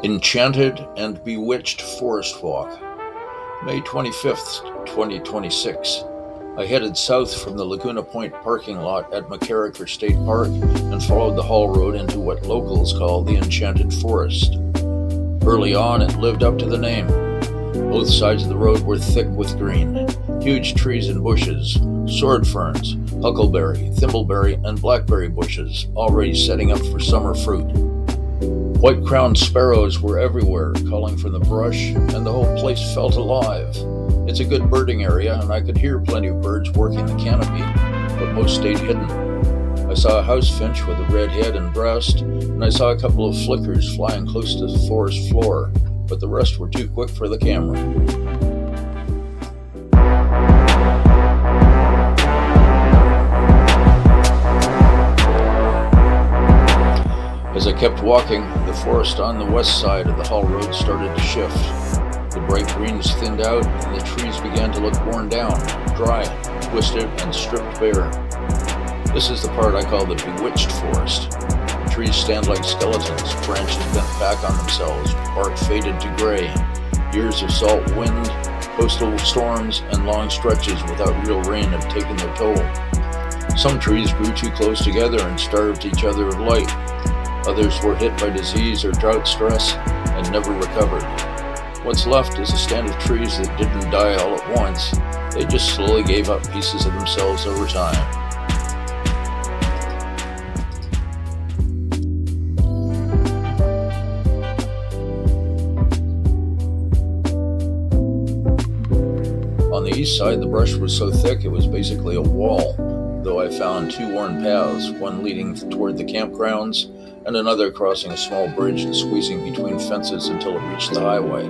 Enchanted and Bewitched Forest Walk, May 25th, 2026. I headed south from the Laguna Point parking lot at MacKerricher State Park and followed the haul road into what locals call the Enchanted Forest. Early on, it lived up to the name. Both sides of the road were thick with green, huge trees and bushes, sword ferns, huckleberry, thimbleberry, and blackberry bushes, already setting up for summer fruit. White-crowned sparrows were everywhere, calling from the brush, and the whole place felt alive. It's a good birding area, and I could hear plenty of birds working the canopy, but most stayed hidden. I saw a house finch with a red head and breast, and I saw a couple of flickers flying close to the forest floor, but the rest were too quick for the camera. As I kept walking, the forest on the west side of the haul road started to shift. The bright greens thinned out, and the trees began to look worn down, dry, twisted, and stripped bare. This is the part I call the bewitched forest. Trees stand like skeletons, branches bent back on themselves, bark faded to gray. Years of salt wind, coastal storms, and long stretches without real rain have taken their toll. Some trees grew too close together and starved each other of light. Others were hit by disease or drought stress and never recovered. What's left is a stand of trees that didn't die all at once. They just slowly gave up pieces of themselves over time. On the east side, the brush was so thick it was basically a wall, though I found two worn paths, one leading toward the campgrounds and another crossing a small bridge and squeezing between fences until it reached the highway.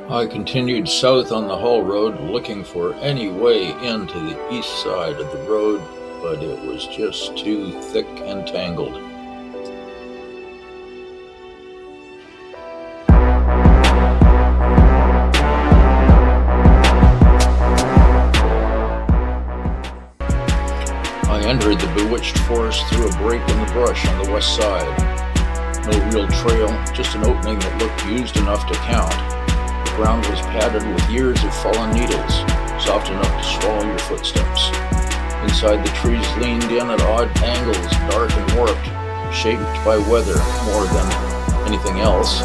I continued south on the haul road looking for any way into the east side of the road, but it was just too thick and tangled. I entered the bewitched forest through a break in the brush on the west side. No real trail, just an opening that looked used enough to count. The ground was padded with years of fallen needles, soft enough to swallow your footsteps. Inside, the trees leaned in at odd angles, dark and warped, shaped by weather more than anything else.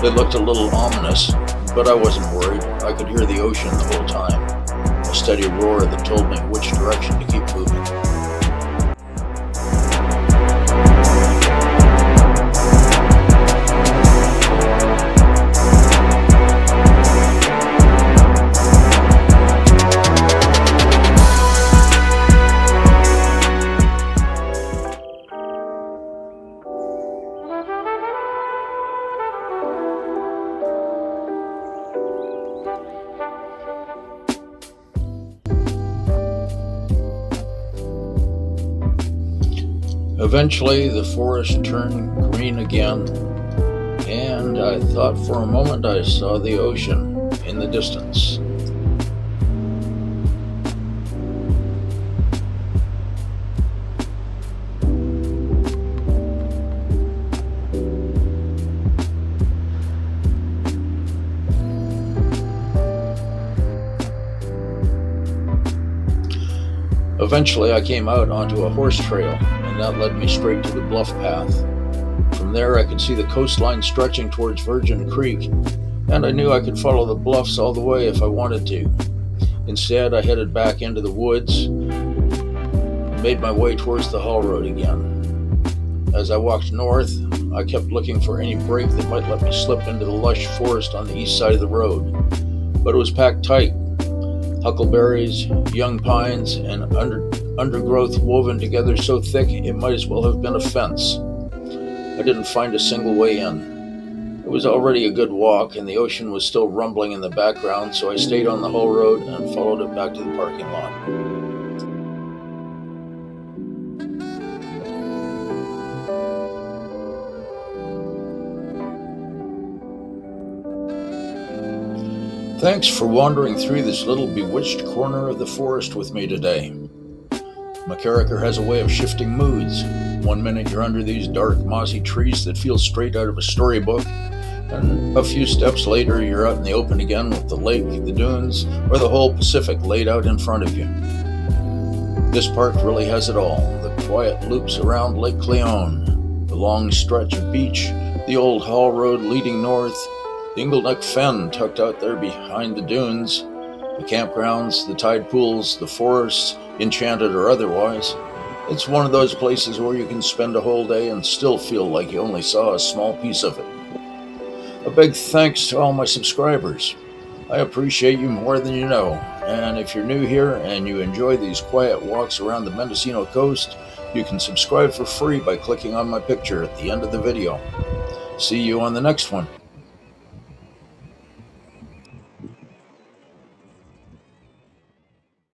They looked a little ominous, but I wasn't worried. I could hear the ocean the whole time, a steady roar that told me which direction to keep moving. Eventually, the forest turned green again, and I thought for a moment I saw the ocean in the distance. Eventually, I came out onto a horse trail, and that led me straight to the bluff path. From there, I could see the coastline stretching towards Virgin Creek, and I knew I could follow the bluffs all the way if I wanted to. Instead, I headed back into the woods and made my way towards the haul road again. As I walked north, I kept looking for any break that might let me slip into the lush forest on the east side of the road, but it was packed tight. Huckleberries, young pines, and undergrowth woven together so thick it might as well have been a fence. I didn't find a single way in. It was already a good walk, and the ocean was still rumbling in the background, so I stayed on the whole road and followed it back to the parking lot. Thanks for wandering through this little bewitched corner of the forest with me today. MacKerricher has a way of shifting moods. One minute you're under these dark, mossy trees that feel straight out of a storybook, and a few steps later you're out in the open again with the lake, the dunes, or the whole Pacific laid out in front of you. This park really has it all. The quiet loops around Lake Cleone, the long stretch of beach, the old haul road leading north, the Inglenook Fen tucked out there behind the dunes, the campgrounds, the tide pools, the forests, enchanted or otherwise. It's one of those places where you can spend a whole day and still feel like you only saw a small piece of it. A big thanks to all my subscribers. I appreciate you more than you know, and if you're new here and you enjoy these quiet walks around the Mendocino Coast, you can subscribe for free by clicking on my picture at the end of the video. See you on the next one.